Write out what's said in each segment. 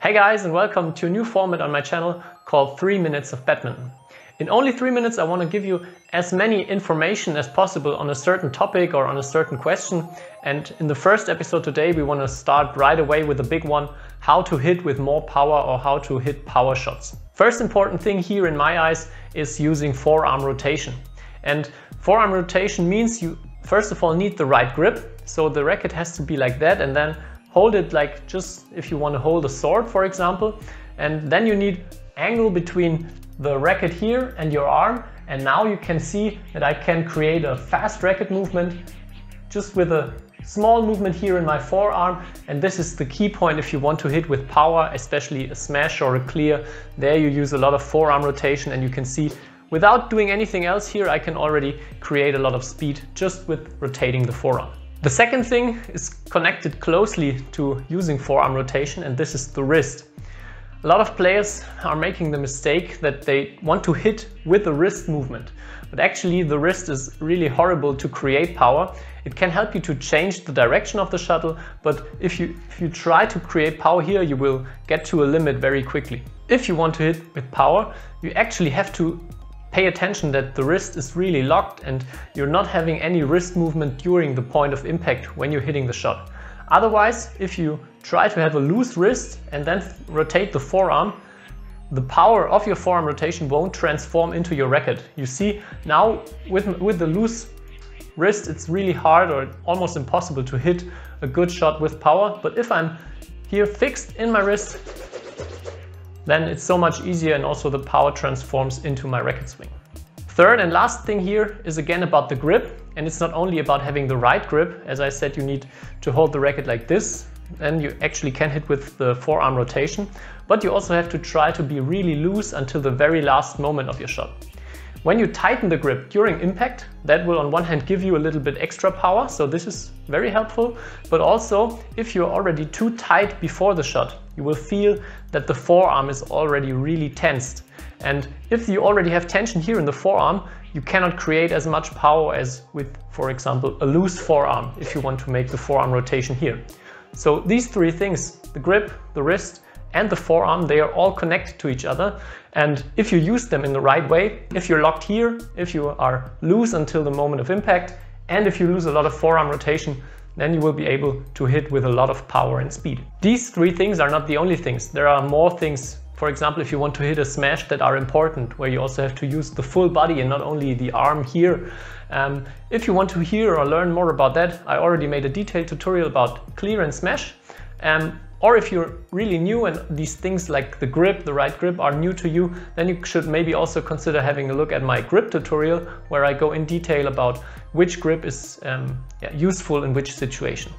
Hey guys, and welcome to a new format on my channel called 3 Minutes of Badminton. In only 3 minutes I want to give you as many information as possible on a certain topic or on a certain question. And in the first episode today we want to start right away with the big one, how to hit with more power or how to hit power shots. First important thing here in my eyes is using forearm rotation. And forearm rotation means you first of all need the right grip. So the racket has to be like that, and then hold it like just if you want to hold a sword, for example. And then you need angle between the racket here and your arm. And now you can see that I can create a fast racket movement just with a small movement here in my forearm. And this is the key point if you want to hit with power, especially a smash or a clear. There you use a lot of forearm rotation, and you can see without doing anything else here, I can already create a lot of speed just with rotating the forearm. The second thing is connected closely to using forearm rotation, and this is the wrist. A lot of players are making the mistake that they want to hit with the wrist movement, but actually the wrist is really horrible to create power. It can help you to change the direction of the shuttle, but if you try to create power here, you will get to a limit very quickly. If you want to hit with power, you actually have to pay attention that the wrist is really locked and you're not having any wrist movement during the point of impact when you're hitting the shot. Otherwise, if you try to have a loose wrist and then rotate the forearm, the power of your forearm rotation won't transform into your racket. You see, now with the loose wrist, it's really hard or almost impossible to hit a good shot with power. But if I'm here fixed in my wrist, then it's so much easier, and also the power transforms into my racket swing. Third and last thing here is again about the grip, and it's not only about having the right grip. As I said, you need to hold the racket like this, and you actually can hit with the forearm rotation, but you also have to try to be really loose until the very last moment of your shot. When you tighten the grip during impact, that will on one hand give you a little bit extra power, so this is very helpful, but also if you're already too tight before the shot, you will feel that the forearm is already really tensed. And if you already have tension here in the forearm, you cannot create as much power as with, for example, a loose forearm if you want to make the forearm rotation here. So these three things, the grip, the wrist, and the forearm, they are all connected to each other. And if you use them in the right way, if you're locked here, if you are loose until the moment of impact, and if you lose a lot of forearm rotation, then you will be able to hit with a lot of power and speed. These three things are not the only things. There are more things. For example, if you want to hit a smash, that are important, where you also have to use the full body and not only the arm here. If you want to hear or learn more about that, I already made a detailed tutorial about clear and smash. Or if you're really new and these things like the grip, the right grip, are new to you, then you should maybe also consider having a look at my grip tutorial, where I go in detail about which grip is useful in which situation.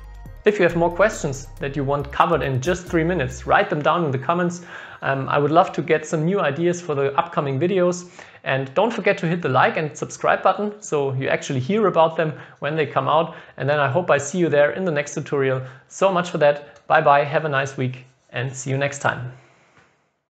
If you have more questions that you want covered in just 3 minutes, write them down in the comments. I would love to get some new ideas for the upcoming videos. And don't forget to hit the like and subscribe button so you actually hear about them when they come out. And then I hope I see you there in the next tutorial. So much for that. Bye bye, have a nice week, and see you next time.